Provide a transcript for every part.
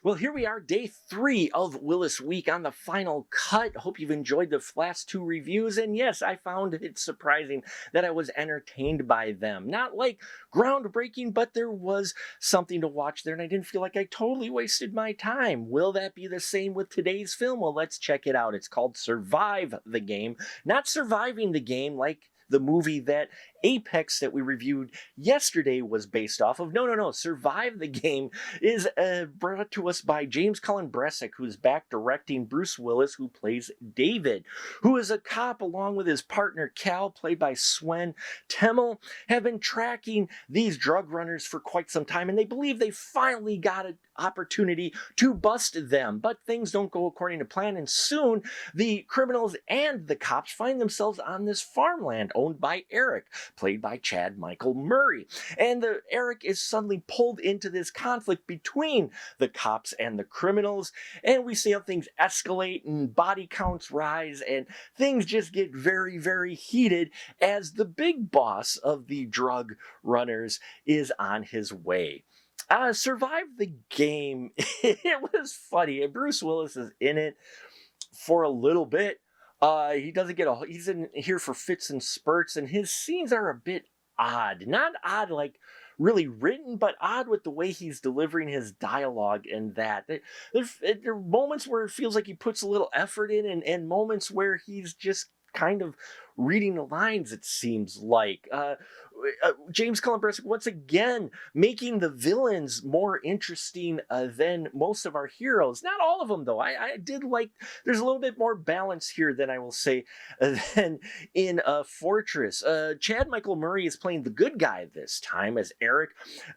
Well, here we are, day 3 of Willis Week on the final cut. Hope you've enjoyed the last 2 reviews. And yes, I found it surprising that I was entertained by them. Not like groundbreaking, but there was something to watch there, and I didn't feel like I totally wasted my time. Will that be the same with today's film? Well, let's check it out. It's called Survive the Game, not Surviving the Game like the movie that Apex that we reviewed yesterday was based off of. No. Survive the Game is brought to us by James Cullen Bressick, who's back directing Bruce Willis, who plays David, who is a cop along with his partner Cal, played by Swen Temmel, have been tracking these drug runners for quite some time, and they believe they finally got an opportunity to bust them. But things don't go according to plan, and soon the criminals and the cops find themselves on this farmland owned by Eric, played by Chad Michael Murray. And Eric is suddenly pulled into this conflict between the cops and the criminals, and we see how things escalate and body counts rise, and things just get very, very heated as the big boss of the drug runners is on his way. Survive the Game. It was funny, and Bruce Willis is in it for a little bit. He doesn't get he's in here for fits and spurts, and his scenes are a bit odd. Not odd like really written, but odd with the way he's delivering his dialogue and that. There are moments where it feels like he puts a little effort in, and moments where he's just kind of reading the lines, it seems like. James Cullen Bressick, once again, making the villains more interesting than most of our heroes. Not all of them, though. I did like, there's a little bit more balance here than I will say than in Fortress. Chad Michael Murray is playing the good guy this time as Eric.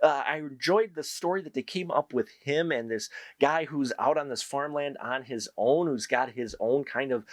I enjoyed the story that they came up with him and this guy who's out on this farmland on his own, who's got his own kind of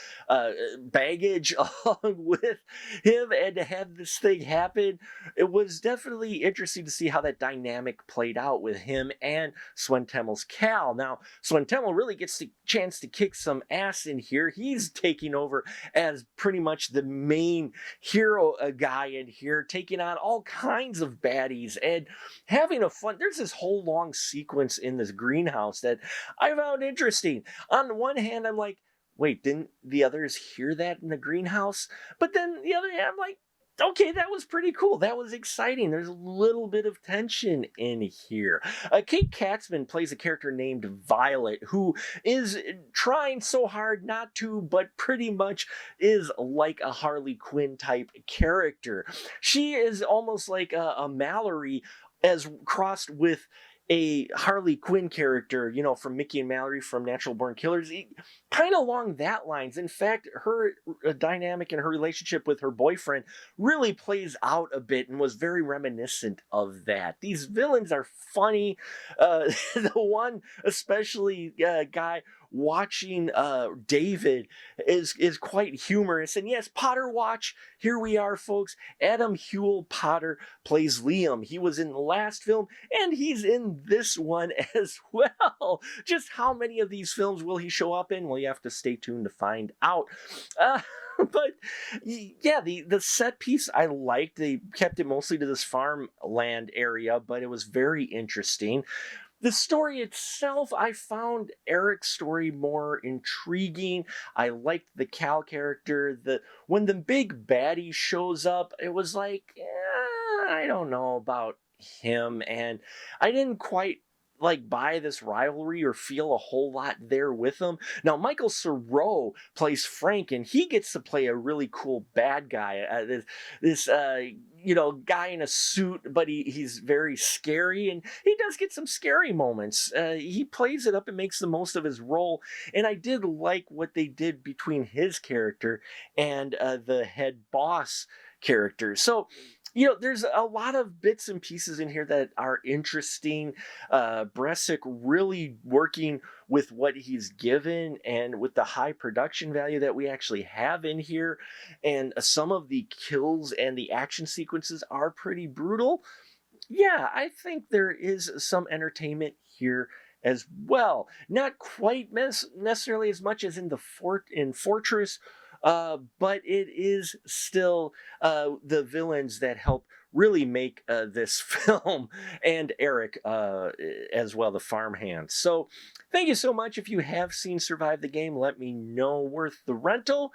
baggage along with him, and to have this thing happen, it was definitely interesting to see how that dynamic played out with him and Swen Temmel's Cal. Now, Swen Temmel really gets the chance to kick some ass in here. He's taking over as pretty much the main hero guy in here, taking on all kinds of baddies and having a fun. There's this whole long sequence in this greenhouse that I found interesting. On the one hand, I'm like, wait, didn't the others hear that in the greenhouse? But then the other hand, I'm like, okay, that was pretty cool. That was exciting. There's a little bit of tension in here. Kate Katzman plays a character named Violet, who is trying so hard not to, but pretty much is like a Harley Quinn type character. She is almost like a Mallory as crossed with a Harley Quinn character, you know, from Mickey and Mallory from Natural Born Killers, kind of along that lines. In fact, her dynamic and her relationship with her boyfriend really plays out a bit and was very reminiscent of that. These villains are funny. The one, especially guy watching David is quite humorous. And yes, Potter Watch, here we are, folks. Adam Hewell Potter plays Liam. He was in the last film, and he's in this one as well. Just how many of these films will he show up in? Well, you have to stay tuned to find out. But yeah, the set piece I liked. They kept it mostly to this farmland area, but it was very interesting. The story itself, I found Eric's story more intriguing. I liked the Cal character. When the big baddie shows up, it was like, I don't know about him, and I didn't quite buy this rivalry or feel a whole lot there with him. Now, Michael Cera plays Frank, and he gets to play a really cool bad guy. This guy in a suit, but he's very scary, and he does get some scary moments. He plays it up and makes the most of his role, and I did like what they did between his character and the head boss character. So, there's a lot of bits and pieces in here that are interesting. Bressick really working with what he's given and with the high production value that we actually have in here. And some of the kills and the action sequences are pretty brutal. Yeah, I think there is some entertainment here as well. Not quite necessarily as much as in Fortress but it is still the villains that help really make this film, and Eric as well, the farmhand. So thank you so much. If you have seen Survive the Game, let me know. Worth the rental?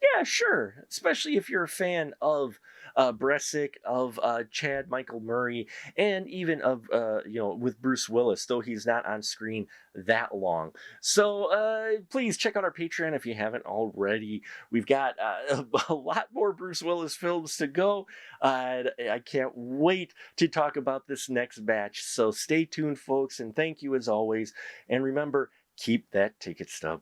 Yeah, sure. Especially if you're a fan of Bressic, of Chad Michael Murray, and even of with Bruce Willis, though he's not on screen that long. So please check out our Patreon if you haven't already. We've got a lot more Bruce Willis films to go. I can't wait to talk about this next batch. So stay tuned, folks, and thank you as always. And remember, keep that ticket stub.